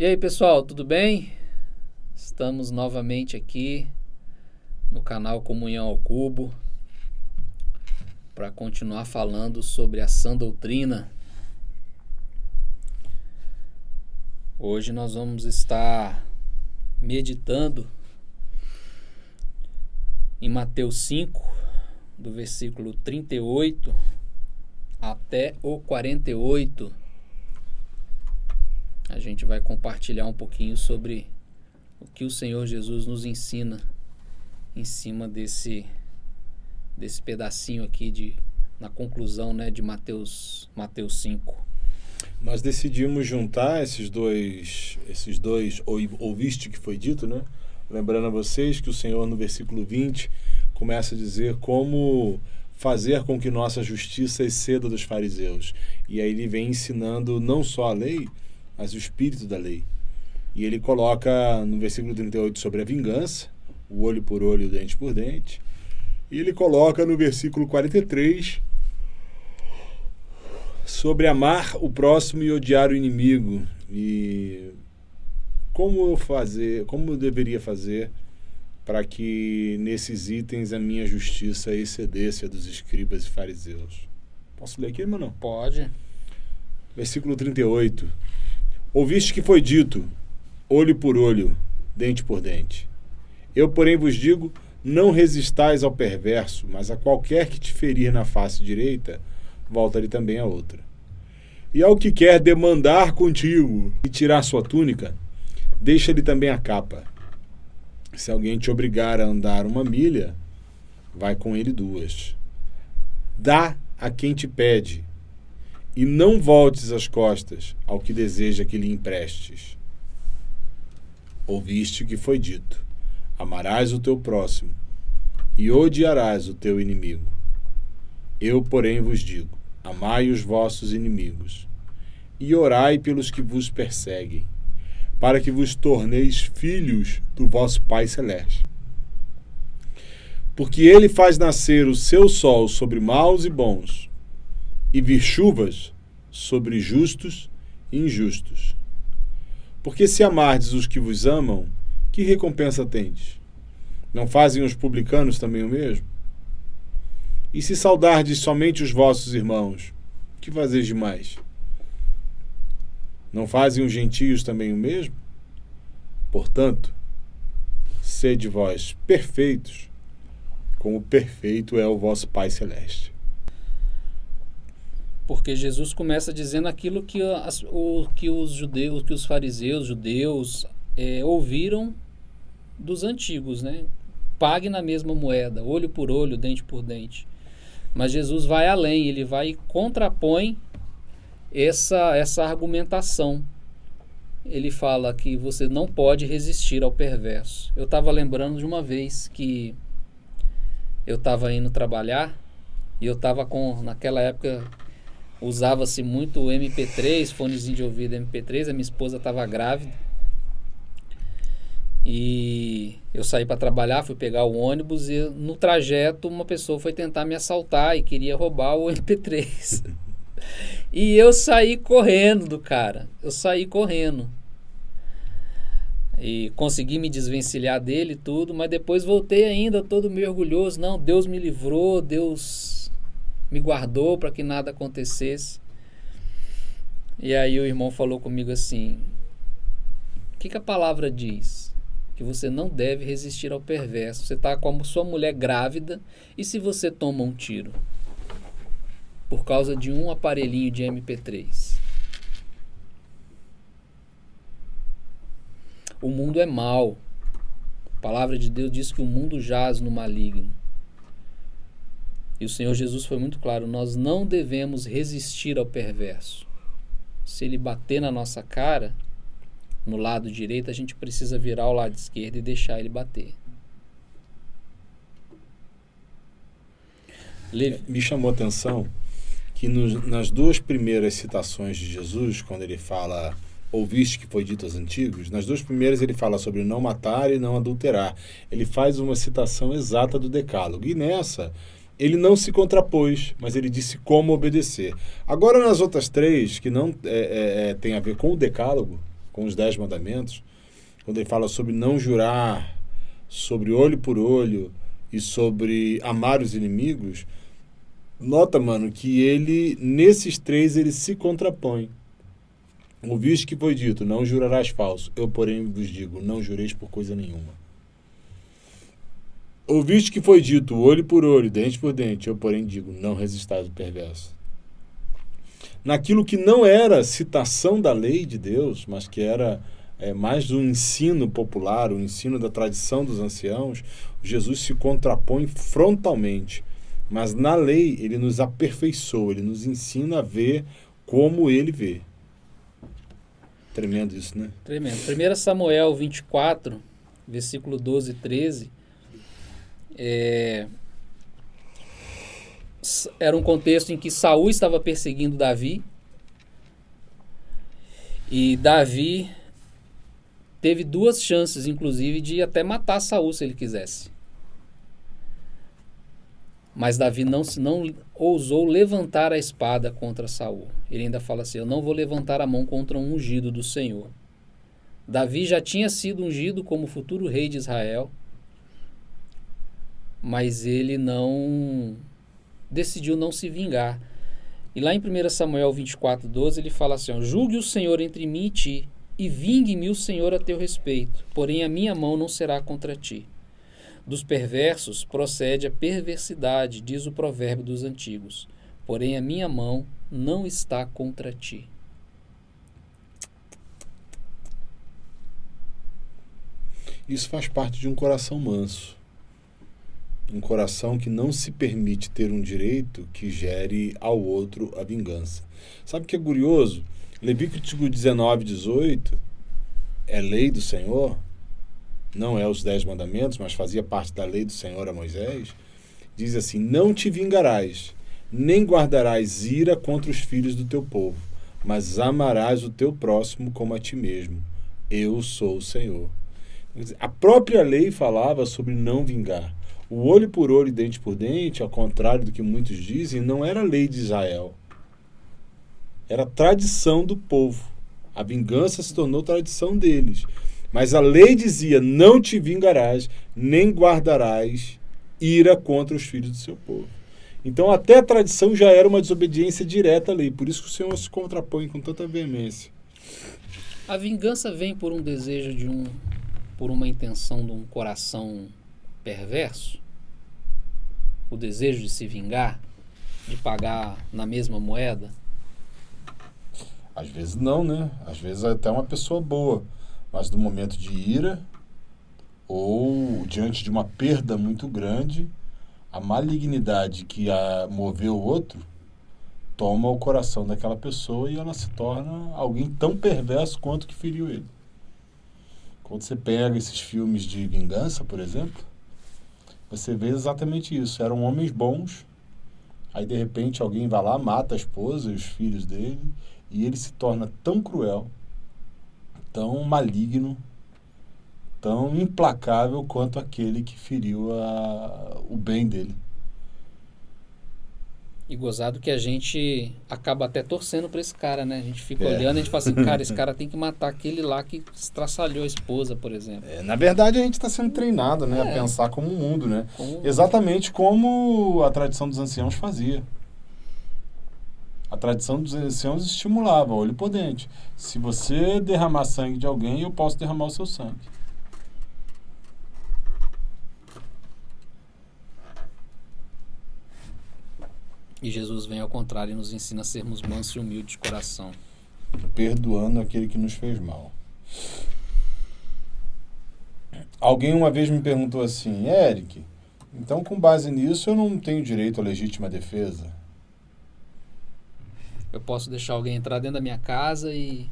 E aí, pessoal, tudo bem? Estamos novamente aqui no canal Comunhão ao Cubo para continuar falando sobre a sã doutrina. Hoje nós vamos estar meditando em Mateus 5, do versículo 38 até o 48. A gente vai compartilhar um pouquinho sobre o que o Senhor Jesus nos ensina em cima desse pedacinho aqui na conclusão, né, de Mateus 5. Nós decidimos juntar esses dois ouviste que foi dito, né? Lembrando a vocês que o Senhor no versículo 20 começa a dizer como fazer com que nossa justiça exceda dos fariseus. E aí ele vem ensinando não só a lei, mas o espírito da lei. E ele coloca no versículo 38 sobre a vingança, o olho por olho e o dente por dente. E ele coloca no versículo 43 sobre amar o próximo e odiar o inimigo. E como eu deveria fazer para que nesses itens a minha justiça excedesse a dos escribas e fariseus. Posso ler aqui, irmão? Pode. Versículo 38. Ouviste que foi dito, olho por olho, dente por dente. Eu, porém, vos digo, não resistais ao perverso, mas a qualquer que te ferir na face direita, volta-lhe também a outra. E ao que quer demandar contigo e tirar sua túnica, deixa-lhe também a capa. Se alguém te obrigar a andar 1 milha, vai com ele 2. Dá a quem te pede, e não voltes as costas ao que deseja que lhe emprestes. Ouviste que foi dito, amarás o teu próximo, e odiarás o teu inimigo. Eu, porém, vos digo, amai os vossos inimigos, e orai pelos que vos perseguem, para que vos torneis filhos do vosso Pai Celeste. Porque ele faz nascer o seu sol sobre maus e bons, e vir chuvas sobre justos e injustos. Porque se amardes os que vos amam, que recompensa tendes? Não fazem os publicanos também o mesmo? E se saudardes somente os vossos irmãos, que fazeis demais? Não fazem os gentios também o mesmo? Portanto, sede vós perfeitos, como perfeito é o vosso Pai Celeste. Porque Jesus começa dizendo aquilo que os fariseus, judeus, ouviram dos antigos, né? Pague na mesma moeda, olho por olho, dente por dente. Mas Jesus vai além, ele vai e contrapõe essa argumentação. Ele fala que você não pode resistir ao perverso. Eu estava lembrando de uma vez que eu estava indo trabalhar e eu estava naquela época usava-se muito o MP3, fonezinho de ouvido MP3, a minha esposa estava grávida e eu saí para trabalhar, fui pegar o ônibus e no trajeto uma pessoa foi tentar me assaltar e queria roubar o MP3. E eu saí correndo do cara, e consegui me desvencilhar dele e tudo, mas depois voltei ainda todo meio orgulhoso. Não, Deus me livrou, Deus me guardou para que nada acontecesse. E aí o irmão falou comigo assim: o que a palavra diz? Que você não deve resistir ao perverso. Você está com a sua mulher grávida, e se você toma um tiro por causa de um aparelhinho de MP3? O mundo é mau. A palavra de Deus diz que o mundo jaz no maligno. E o Senhor Jesus foi muito claro: nós não devemos resistir ao perverso. Se ele bater na nossa cara, no lado direito, a gente precisa virar ao lado esquerdo e deixar ele bater. Me chamou a atenção que nas duas primeiras citações de Jesus, quando ele fala ouviste que foi dito aos antigos, nas duas primeiras ele fala sobre não matar e não adulterar. Ele faz uma citação exata do Decálogo. E nessa, ele não se contrapôs, mas ele disse como obedecer. Agora, nas outras três, que não tem a ver com o Decálogo, com os 10 mandamentos, quando ele fala sobre não jurar, sobre olho por olho e sobre amar os inimigos, nota, mano, que ele, nesses 3, ele se contrapõe. Ouviste que foi dito, não jurarás falso. Eu, porém, vos digo, não jureis por coisa nenhuma. Ouviste que foi dito, olho por olho, dente por dente. Eu, porém, digo, não resistais ao perverso. Naquilo que não era citação da lei de Deus, mas que era mais um ensino popular, o ensino da tradição dos anciãos, Jesus se contrapõe frontalmente. Mas na lei ele nos aperfeiçoa, ele nos ensina a ver como ele vê. Tremendo isso, né? Tremendo. 1 Samuel 24, versículo 12 e 13, era um contexto em que Saul estava perseguindo Davi, e Davi teve 2 chances, inclusive, de até matar Saul se ele quisesse. Mas Davi não ousou levantar a espada contra Saul. Ele ainda fala assim, eu não vou levantar a mão contra um ungido do Senhor. Davi já tinha sido ungido como futuro rei de Israel, mas ele decidiu não se vingar. E lá em 1 Samuel 24, 12, ele fala assim, julgue o Senhor entre mim e ti, e vingue-me o Senhor a teu respeito, porém a minha mão não será contra ti. Dos perversos procede a perversidade, diz o provérbio dos antigos. Porém, a minha mão não está contra ti. Isso faz parte de um coração manso. Um coração que não se permite ter um direito que gere ao outro a vingança. Sabe o que é curioso? Levítico 19, 18 é lei do Senhor. Não é os 10 mandamentos, mas fazia parte da lei do Senhor a Moisés, diz assim, não te vingarás, nem guardarás ira contra os filhos do teu povo, mas amarás o teu próximo como a ti mesmo. Eu sou o Senhor. A própria lei falava sobre não vingar. O olho por olho e dente por dente, ao contrário do que muitos dizem, não era lei de Israel. Era tradição do povo. A vingança se tornou tradição deles. Mas a lei dizia, não te vingarás, nem guardarás ira contra os filhos do seu povo. Então até a tradição já era uma desobediência direta à lei. Por isso que o Senhor se contrapõe com tanta veemência. A vingança vem por um desejo por uma intenção de um coração perverso? O desejo de se vingar? De pagar na mesma moeda? Às vezes não, né? Às vezes é até uma pessoa boa. Mas no momento de ira ou diante de uma perda muito grande, a malignidade que moveu o outro toma o coração daquela pessoa e ela se torna alguém tão perverso quanto que feriu ele. Quando você pega esses filmes de vingança, por exemplo, você vê exatamente isso. Eram homens bons, aí de repente alguém vai lá, mata a esposa e os filhos dele, e ele se torna tão cruel, tão maligno, tão implacável quanto aquele que feriu o bem dele. E gozado que a gente acaba até torcendo para esse cara, né? A gente fica olhando e a gente fala assim, cara, esse cara tem que matar aquele lá que estraçalhou a esposa, por exemplo. Na verdade, a gente está sendo treinado, né, a pensar como o mundo, né? Exatamente como a tradição dos anciãos fazia. A tradição dos anciãos estimulava, olho por dente. Se você derramar sangue de alguém, eu posso derramar o seu sangue. E Jesus vem ao contrário e nos ensina a sermos mansos e humildes de coração. Perdoando aquele que nos fez mal. Alguém uma vez me perguntou assim, Eric, então com base nisso eu não tenho direito à legítima defesa? Eu posso deixar alguém entrar dentro da minha casa e...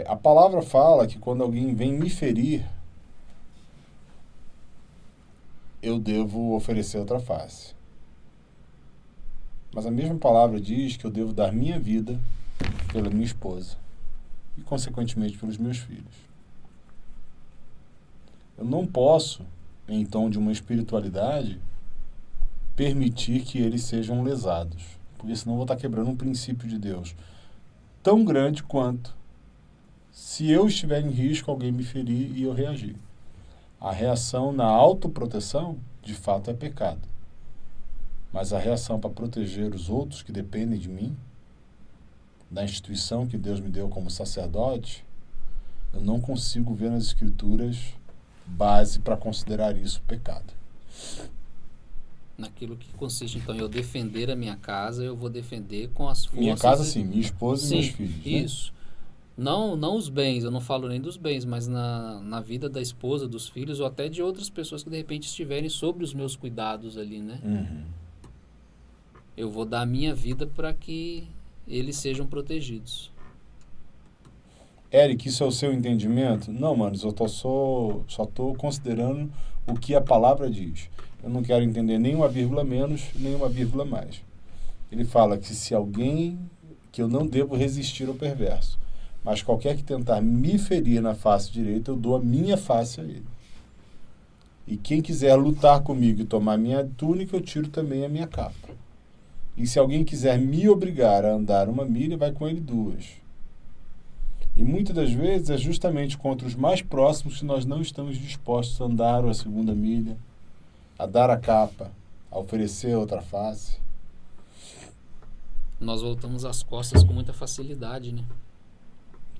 A palavra fala que quando alguém vem me ferir, eu devo oferecer outra face. Mas a mesma palavra diz que eu devo dar minha vida pela minha esposa e, consequentemente, pelos meus filhos. Eu não posso, em tom de uma espiritualidade, permitir que eles sejam lesados, porque senão eu vou estar quebrando um princípio de Deus. tão grande quanto se eu estiver em risco, alguém me ferir e eu reagir. A reação na autoproteção, de fato, é pecado. Mas a reação para proteger os outros que dependem de mim, da instituição que Deus me deu como sacerdote, eu não consigo ver nas Escrituras base para considerar isso pecado. Naquilo que consiste, então, em eu defender a minha casa, eu vou defender com as forças... Minha casa, sim, minha esposa e meus filhos. Isso. Né? Não os bens, eu não falo nem dos bens, mas na vida da esposa, dos filhos, ou até de outras pessoas que de repente estiverem sobre os meus cuidados ali, né? Uhum. Eu vou dar a minha vida para que eles sejam protegidos. Eric, isso é o seu entendimento? Não, mano, só estou considerando o que a palavra diz. Eu não quero entender nem uma vírgula menos, nem uma vírgula mais. Ele fala que se alguém, que eu não devo resistir ao perverso, mas qualquer que tentar me ferir na face direita, eu dou a minha face a ele. E quem quiser lutar comigo e tomar minha túnica, eu tiro também a minha capa. E se alguém quiser me obrigar a andar 1 milha, vai com ele 2. E muitas das vezes é justamente contra os mais próximos que nós não estamos dispostos a andar a 2ª milha, a dar a capa, a oferecer a outra face. Nós voltamos as costas com muita facilidade, né?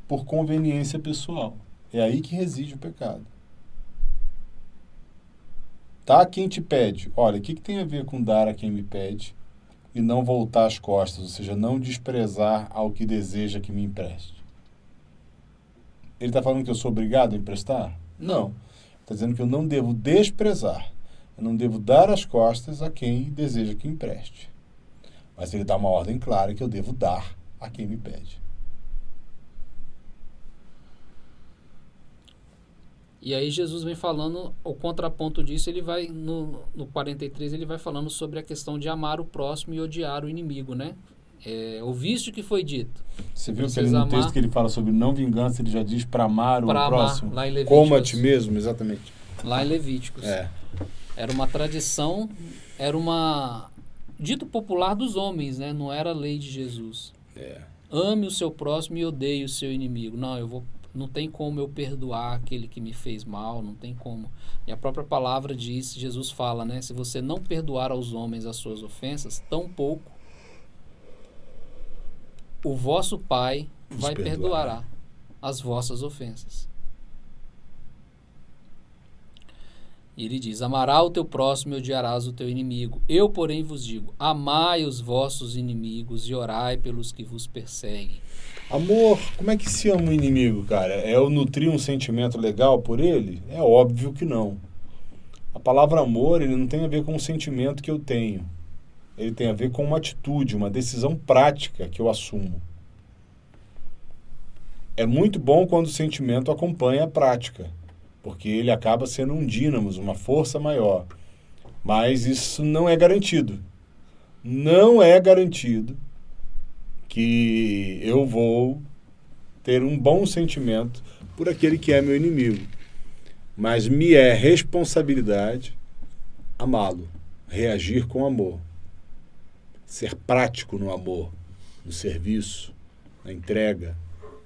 Por conveniência pessoal. É aí que reside o pecado. Tá? Quem te pede? Olha, o que tem a ver com dar a quem me pede e não voltar as costas, ou seja, não desprezar ao que deseja que me empreste? Ele está falando que eu sou obrigado a emprestar? Não. Está dizendo que eu não devo desprezar. Eu não devo dar as costas a quem deseja que empreste. Mas ele dá uma ordem clara que eu devo dar a quem me pede. E aí Jesus vem falando, o contraponto disso, ele vai, no 43, ele vai falando sobre a questão de amar o próximo e odiar o inimigo, né? Ouviste o que foi dito. Você viu que no texto que ele fala sobre não vingança, ele já diz para amar o próximo? Lá em Levíticos. Como a ti mesmo, exatamente. Lá em Levíticos. Era uma tradição, era uma... dito popular dos homens, né? Não era a lei de Jesus. Ame o seu próximo e odeie o seu inimigo. Não tem como eu perdoar aquele que me fez mal, não tem como. E a própria palavra diz, Jesus fala, né? Se você não perdoar aos homens as suas ofensas, tampouco o vosso Pai vai perdoar as vossas ofensas. E ele diz, amará o teu próximo e odiarás o teu inimigo. Eu, porém, vos digo, amai os vossos inimigos e orai pelos que vos perseguem. Amor, como é que se ama o inimigo, cara? É eu nutrir um sentimento legal por ele? É óbvio que não. A palavra amor, ele não tem a ver com um sentimento que eu tenho. Ele tem a ver com uma atitude, uma decisão prática que eu assumo. É muito bom quando o sentimento acompanha a prática, porque ele acaba sendo um dínamo, uma força maior. Mas isso não é garantido. Não é garantido que eu vou ter um bom sentimento por aquele que é meu inimigo. Mas me é responsabilidade amá-lo, reagir com amor, ser prático no amor, no serviço, na entrega,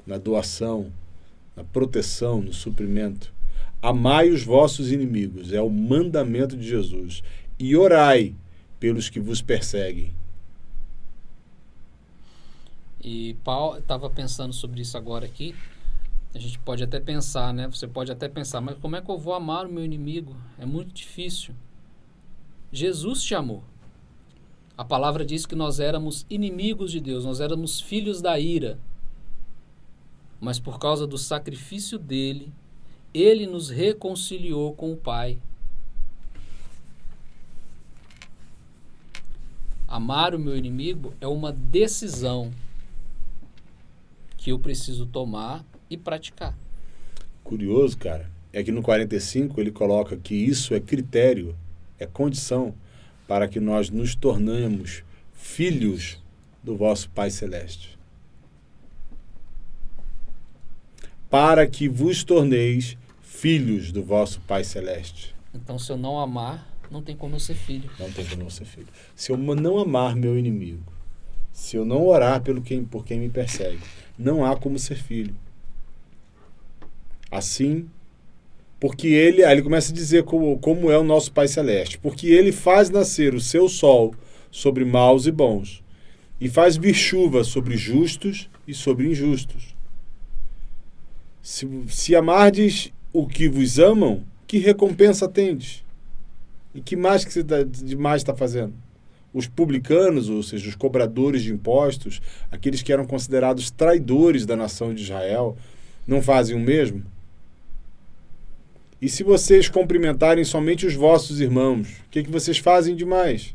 na doação, na proteção, no suprimento. Amai os vossos inimigos, é o mandamento de Jesus. E orai pelos que vos perseguem. E Paulo estava pensando sobre isso agora aqui. A gente pode até pensar, né? Você pode até pensar, mas como é que eu vou amar o meu inimigo? É muito difícil. Jesus te amou. A palavra diz que nós éramos inimigos de Deus, nós éramos filhos da ira. Mas por causa do sacrifício dele, ele nos reconciliou com o Pai. Amar o meu inimigo é uma decisão que eu preciso tomar e praticar. Curioso, cara, é que no 45 ele coloca que isso é critério, é condição para que nós nos tornemos filhos do vosso Pai Celeste. Para que vos torneis filhos do vosso Pai Celeste. Então, se eu não amar, não tem como eu ser filho. Não tem como eu ser filho. Se eu não amar meu inimigo, se eu não orar por quem me persegue. Não há como ser filho. Assim, porque ele... Aí ele começa a dizer como é o nosso Pai Celeste. Porque ele faz nascer o seu sol sobre maus e bons, e faz vir chuva sobre justos e sobre injustos. Se amardes o que vos amam, que recompensa tendes? E que mais que você demais está fazendo? Os publicanos, ou seja, os cobradores de impostos, aqueles que eram considerados traidores da nação de Israel, não fazem o mesmo? E se vocês cumprimentarem somente os vossos irmãos, o que vocês fazem demais?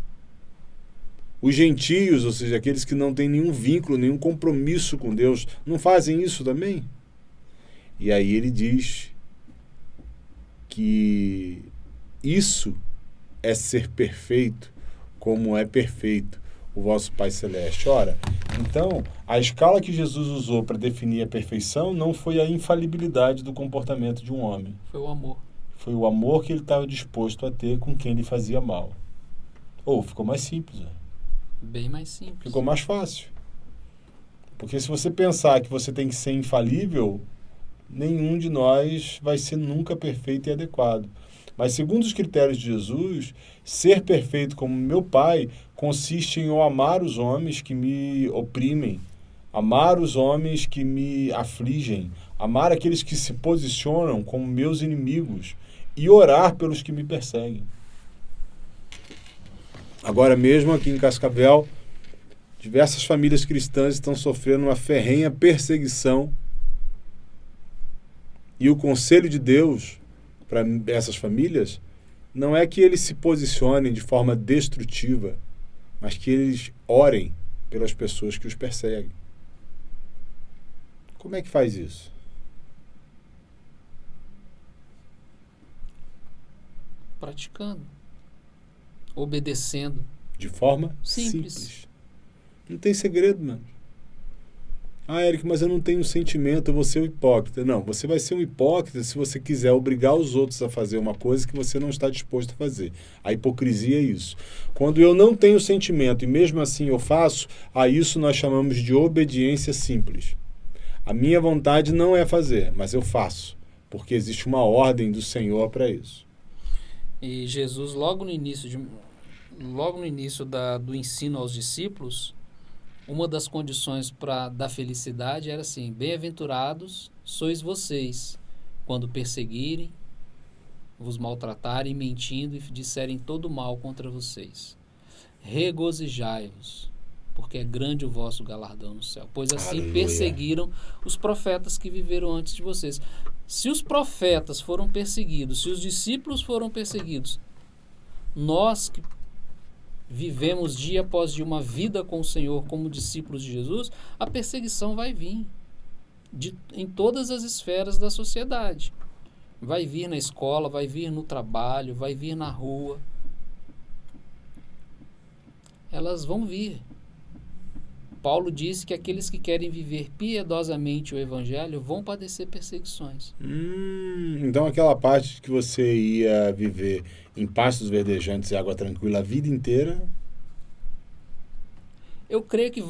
Os gentios, ou seja, aqueles que não têm nenhum vínculo, nenhum compromisso com Deus, não fazem isso também? E aí ele diz que isso é ser perfeito, como é perfeito o vosso Pai Celeste. Ora, então, a escala que Jesus usou para definir a perfeição não foi a infalibilidade do comportamento de um homem. Foi o amor. Foi o amor que ele estava disposto a ter com quem lhe fazia mal. Ficou mais simples, né? Bem mais simples. Ficou mais fácil. Porque se você pensar que você tem que ser infalível, nenhum de nós vai ser nunca perfeito e adequado. Mas segundo os critérios de Jesus, ser perfeito como meu Pai consiste em eu amar os homens que me oprimem, amar os homens que me afligem, amar aqueles que se posicionam como meus inimigos e orar pelos que me perseguem. Agora mesmo aqui em Cascavel, diversas famílias cristãs estão sofrendo uma ferrenha perseguição. E o conselho de Deus para essas famílias não é que eles se posicionem de forma destrutiva, mas que eles orem pelas pessoas que os perseguem. Como é que faz isso? Praticando. Obedecendo. De forma simples. Não tem segredo, mano. Eric, mas eu não tenho sentimento, eu vou ser um hipócrita. Não, você vai ser um hipócrita se você quiser obrigar os outros a fazer uma coisa que você não está disposto a fazer. A hipocrisia é isso. Quando eu não tenho sentimento e mesmo assim eu faço, a isso nós chamamos de obediência simples. A minha vontade não é fazer, mas eu faço, porque existe uma ordem do Senhor para isso. E Jesus, logo no início do ensino aos discípulos, uma das condições da felicidade era assim: bem-aventurados sois vocês, quando perseguirem, vos maltratarem, mentindo e disserem todo mal contra vocês. Regozijai-vos, porque é grande o vosso galardão no céu. Pois assim Aleluia. Perseguiram os profetas que viveram antes de vocês. Se os profetas foram perseguidos, se os discípulos foram perseguidos, nós que vivemos dia após dia uma vida com o Senhor como discípulos de Jesus, a perseguição vai vir em todas as esferas da sociedade. Vai vir na escola, vai vir no trabalho, vai vir na rua. Elas vão vir. Paulo disse que aqueles que querem viver piedosamente o Evangelho vão padecer perseguições. Então aquela parte que você ia viver em pastos verdejantes e água tranquila a vida inteira... Eu creio que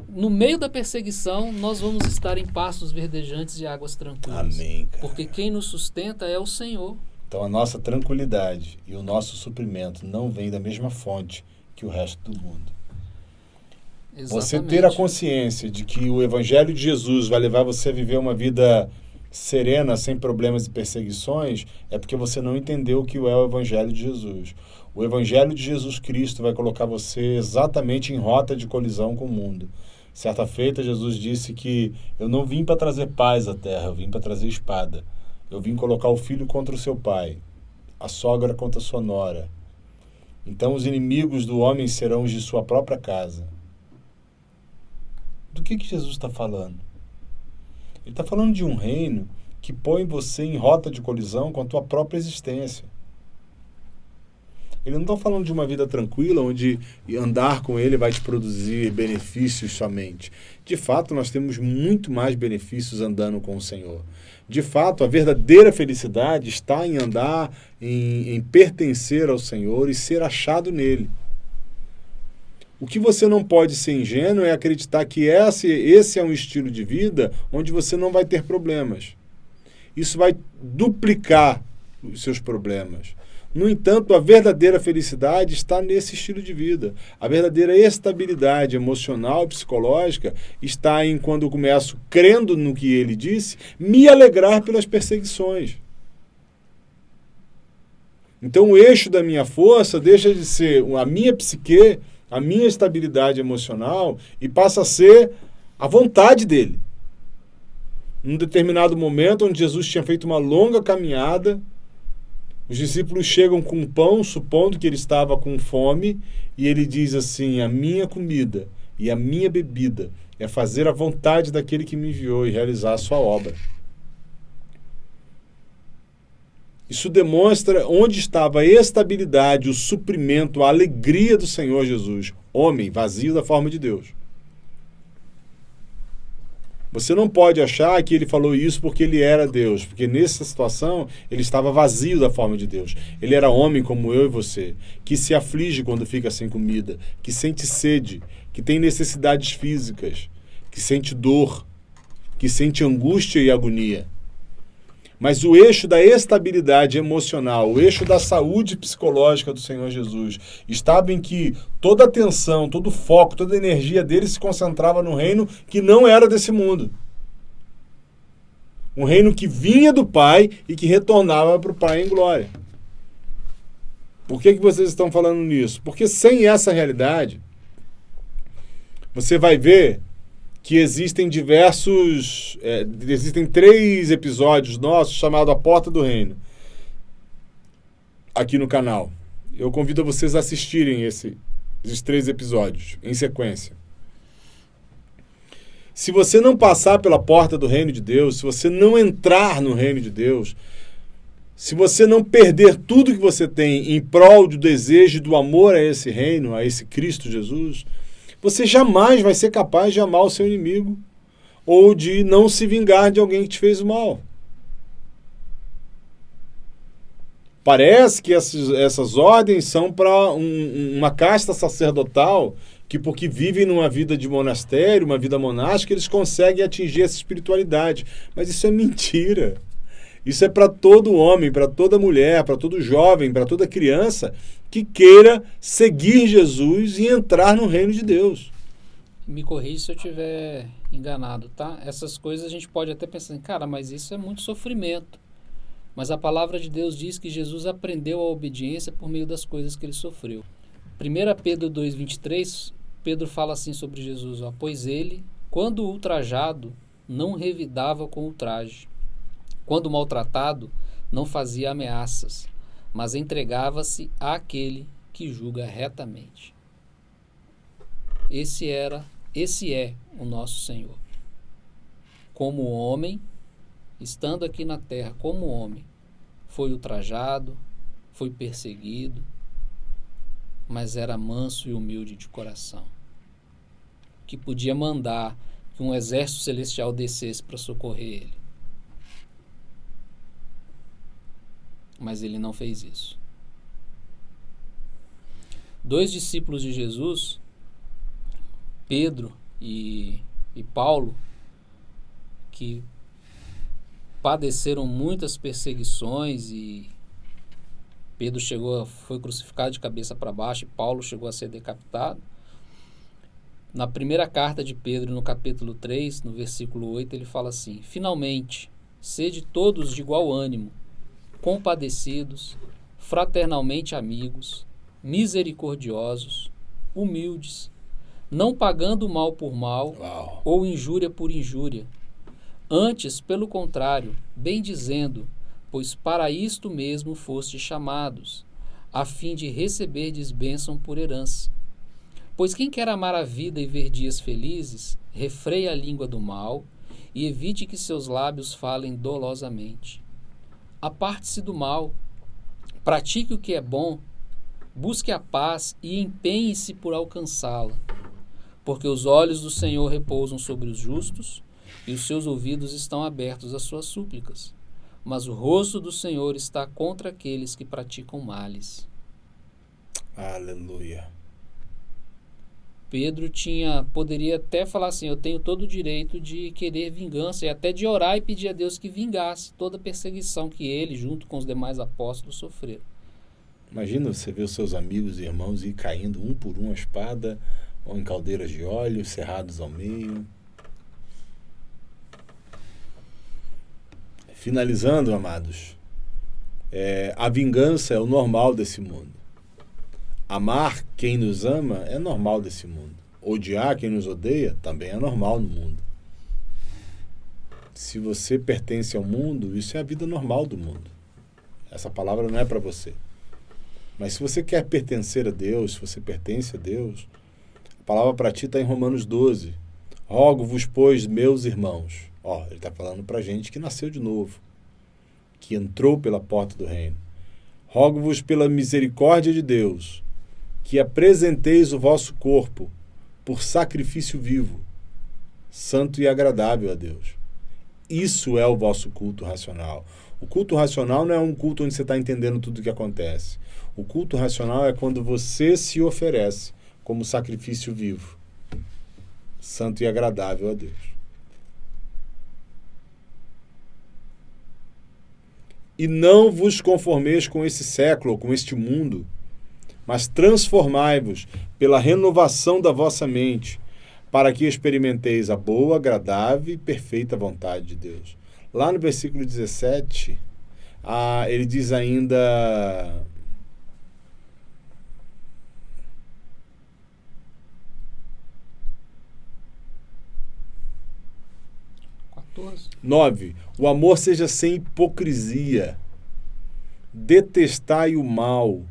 no meio da perseguição, nós vamos estar em pastos verdejantes e águas tranquilas. Amém, cara. Porque quem nos sustenta é o Senhor. Então a nossa tranquilidade e o nosso suprimento não vem da mesma fonte que o resto do mundo. Exatamente. Você ter a consciência de que o Evangelho de Jesus vai levar você a viver uma vida serena, sem problemas e perseguições, é porque você não entendeu o que é o Evangelho de Jesus. O Evangelho de Jesus Cristo vai colocar você exatamente em rota de colisão com o mundo. Certa feita, Jesus disse que eu não vim para trazer paz à terra, eu vim para trazer espada. Eu vim colocar o filho contra o seu pai, a sogra contra a sua nora. Então os inimigos do homem serão os de sua própria casa. Do que Jesus está falando? Ele está falando de um reino que põe você em rota de colisão com a tua própria existência. Ele não está falando de uma vida tranquila, onde andar com ele vai te produzir benefícios somente. De fato, nós temos muito mais benefícios andando com o Senhor. De fato, a verdadeira felicidade está em andar, em pertencer ao Senhor e ser achado nele. O que você não pode ser ingênuo é acreditar que esse é um estilo de vida onde você não vai ter problemas. Isso vai duplicar os seus problemas. No entanto, a verdadeira felicidade está nesse estilo de vida. A verdadeira estabilidade emocional e psicológica está em, quando eu começo, crendo no que ele disse, me alegrar pelas perseguições. Então, o eixo da minha força deixa de ser a minha psique, a minha estabilidade emocional, e passa a ser a vontade dele. Num determinado momento, onde Jesus tinha feito uma longa caminhada, os discípulos chegam com pão, supondo que ele estava com fome, e ele diz assim: a minha comida e a minha bebida é fazer a vontade daquele que me enviou e realizar a sua obra. Isso demonstra onde estava a estabilidade, o suprimento, a alegria do Senhor Jesus, homem vazio da forma de Deus. Você não pode achar que ele falou isso porque ele era Deus, porque nessa situação ele estava vazio da forma de Deus. Ele era homem como eu e você, que se aflige quando fica sem comida, que sente sede, que tem necessidades físicas, que sente dor, que sente angústia e agonia. Mas o eixo da estabilidade emocional, o eixo da saúde psicológica do Senhor Jesus, estava em que toda a atenção, todo o foco, toda a energia dele se concentrava no reino que não era desse mundo. Um reino que vinha do Pai e que retornava para o Pai em glória. Por que vocês estão falando nisso? Porque sem essa realidade, você vai ver que existem existem 3 episódios nossos chamados A Porta do Reino, aqui no canal. Eu convido vocês a assistirem esses 3 episódios em sequência. Se você não passar pela porta do reino de Deus, se você não entrar no reino de Deus, se você não perder tudo que você tem em prol do desejo e do amor a esse reino, a esse Cristo Jesus, você jamais vai ser capaz de amar o seu inimigo ou de não se vingar de alguém que te fez o mal. Parece que essas ordens são para uma casta sacerdotal que, porque vivem numa vida de monastério, uma vida monástica, eles conseguem atingir essa espiritualidade. Mas isso é mentira. Isso é para todo homem, para toda mulher, para todo jovem, para toda criança que queira seguir Jesus e entrar no reino de Deus. Me corrija se eu estiver enganado, tá? Essas coisas a gente pode até pensar assim, cara, mas isso é muito sofrimento. Mas a palavra de Deus diz que Jesus aprendeu a obediência por meio das coisas que ele sofreu. 1 Pedro 2,23, Pedro fala assim sobre Jesus, ó, pois ele, quando ultrajado, não revidava com ultraje. Quando maltratado, não fazia ameaças, mas entregava-se àquele que julga retamente. Esse é o nosso Senhor. Como homem, estando aqui na terra como homem, foi ultrajado, foi perseguido, mas era manso e humilde de coração, que podia mandar que um exército celestial descesse para socorrer ele. Mas ele não fez isso. 2 discípulos de Jesus, Pedro e Paulo, que padeceram muitas perseguições, e Pedro foi crucificado de cabeça para baixo e Paulo chegou a ser decapitado. Na primeira carta de Pedro, no capítulo 3, no versículo 8, ele fala assim: finalmente, sede todos de igual ânimo, compadecidos, fraternalmente amigos, misericordiosos, humildes, não pagando mal por mal ou injúria por injúria. Antes, pelo contrário, bem dizendo, pois para isto mesmo fostes chamados, a fim de receberdes bênção por herança. Pois quem quer amar a vida e ver dias felizes, refreia a língua do mal e evite que seus lábios falem dolosamente. Aparte-se do mal, pratique o que é bom, busque a paz e empenhe-se por alcançá-la. Porque os olhos do Senhor repousam sobre os justos e os seus ouvidos estão abertos às suas súplicas. Mas o rosto do Senhor está contra aqueles que praticam males. Aleluia. Pedro poderia até falar assim, eu tenho todo o direito de querer vingança e até de orar e pedir a Deus que vingasse toda a perseguição que ele, junto com os demais apóstolos, sofreram. Imagina você ver os seus amigos e irmãos ir caindo um por um a espada, ou em caldeiras de óleo, cerrados ao meio. Finalizando, amados, a vingança é o normal desse mundo. Amar quem nos ama é normal desse mundo. Odiar quem nos odeia também é normal no mundo. Se você pertence ao mundo, isso é a vida normal do mundo. Essa palavra não é para você. Mas se você quer pertencer a Deus, se você pertence a Deus, a palavra para ti está em Romanos 12. Rogo-vos, pois, meus irmãos. Ele está falando para gente que nasceu de novo, que entrou pela porta do reino. Rogo-vos pela misericórdia de Deus, que apresenteis o vosso corpo por sacrifício vivo, santo e agradável a Deus. Isso é o vosso culto racional. O culto racional não é um culto onde você está entendendo tudo o que acontece. O culto racional é quando você se oferece como sacrifício vivo, santo e agradável a Deus. E não vos conformeis com esse século, ou com este mundo, mas transformai-vos pela renovação da vossa mente, para que experimenteis a boa, agradável e perfeita vontade de Deus. Lá no versículo 17, ele diz ainda... Quatorze. 9. O amor seja sem hipocrisia. Detestai o mal,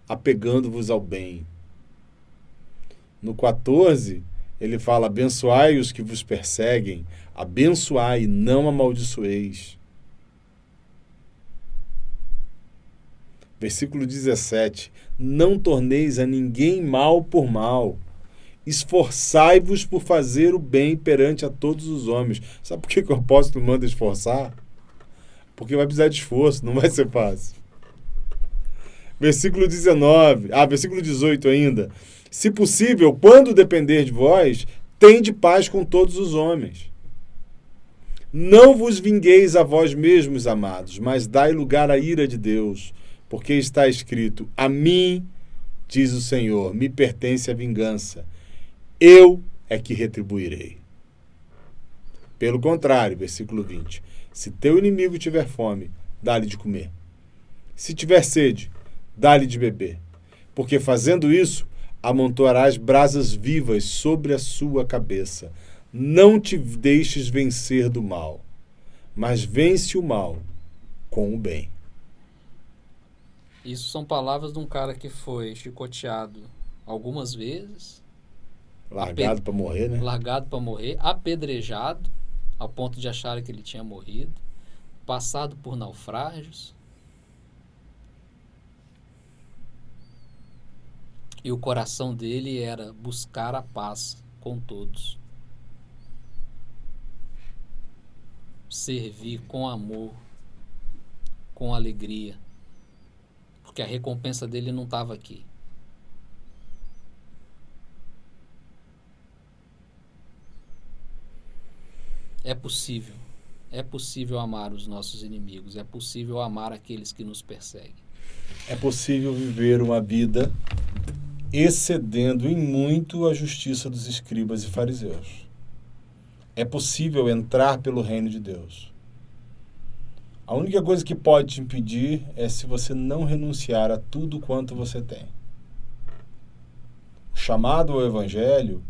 apegando-vos ao bem. No 14, ele fala, abençoai os que vos perseguem, abençoai, não amaldiçoeis. Versículo 17, não torneis a ninguém mal por mal, esforçai-vos por fazer o bem perante a todos os homens. Sabe por que o apóstolo manda esforçar? Porque vai precisar de esforço, não vai ser fácil. Versículo 18 ainda. Se possível, quando depender de vós, tende paz com todos os homens. Não vos vingueis a vós mesmos, amados, mas dai lugar à ira de Deus, porque está escrito, a mim, diz o Senhor, me pertence a vingança. Eu é que retribuirei. Pelo contrário, versículo 20, se teu inimigo tiver fome, dá-lhe de comer. Se tiver sede, dá-lhe de beber, porque fazendo isso, amontoarás brasas vivas sobre a sua cabeça. Não te deixes vencer do mal, mas vence o mal com o bem. Isso são palavras de um cara que foi chicoteado algumas vezes. Largado para morrer, né? Largado para morrer, apedrejado, ao ponto de acharem que ele tinha morrido, passado por naufrágios. E o coração dele era buscar a paz com todos. Servir com amor, com alegria. Porque a recompensa dele não estava aqui. É possível amar os nossos inimigos, é possível amar aqueles que nos perseguem. É possível viver uma vida excedendo em muito a justiça dos escribas e fariseus. É possível entrar pelo reino de Deus. A única coisa que pode te impedir é se você não renunciar a tudo quanto você tem. O chamado ao Evangelho,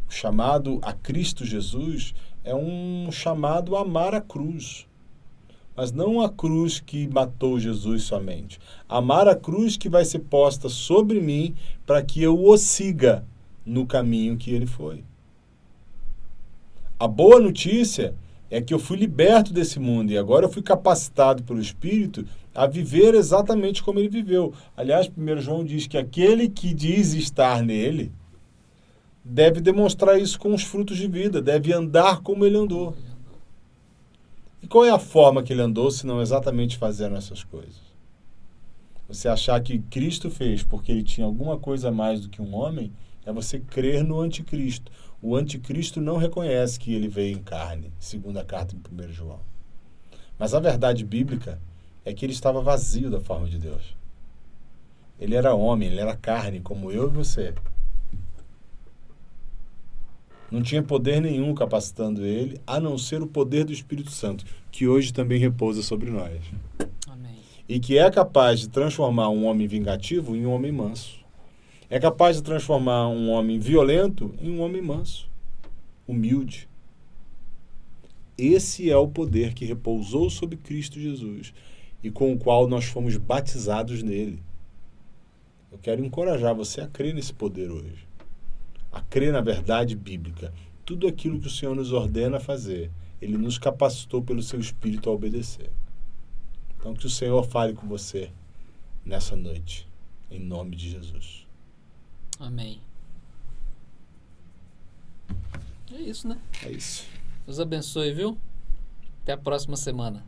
o chamado a Cristo Jesus, é um chamado a amar a cruz. Mas não a cruz que matou Jesus somente. Amar a cruz que vai ser posta sobre mim para que eu o siga no caminho que ele foi. A boa notícia é que eu fui liberto desse mundo e agora eu fui capacitado pelo Espírito a viver exatamente como ele viveu. Aliás, 1 João diz que aquele que diz estar nele deve demonstrar isso com os frutos de vida, deve andar como ele andou. E qual é a forma que ele andou, se não exatamente fazendo essas coisas? Você achar que Cristo fez porque ele tinha alguma coisa a mais do que um homem, É você crer no anticristo. O anticristo não reconhece que ele veio em carne, segundo a carta em 1 João. Mas a verdade bíblica é que ele estava vazio da forma de Deus. Ele era homem, ele era carne, como eu e você. Não tinha poder nenhum capacitando ele, a não ser o poder do Espírito Santo, que hoje também repousa sobre nós. Amém. E que é capaz de transformar um homem vingativo em um homem manso. É capaz de transformar um homem violento em um homem manso, humilde. Esse é o poder que repousou sobre Cristo Jesus e com o qual nós fomos batizados nele. Eu quero encorajar você a crer nesse poder hoje. A crer na verdade bíblica. Tudo aquilo que o Senhor nos ordena fazer, Ele nos capacitou pelo seu Espírito a obedecer. Então que o Senhor fale com você nessa noite, em nome de Jesus. Amém. É isso, né? É isso. Deus abençoe, viu? Até a próxima semana.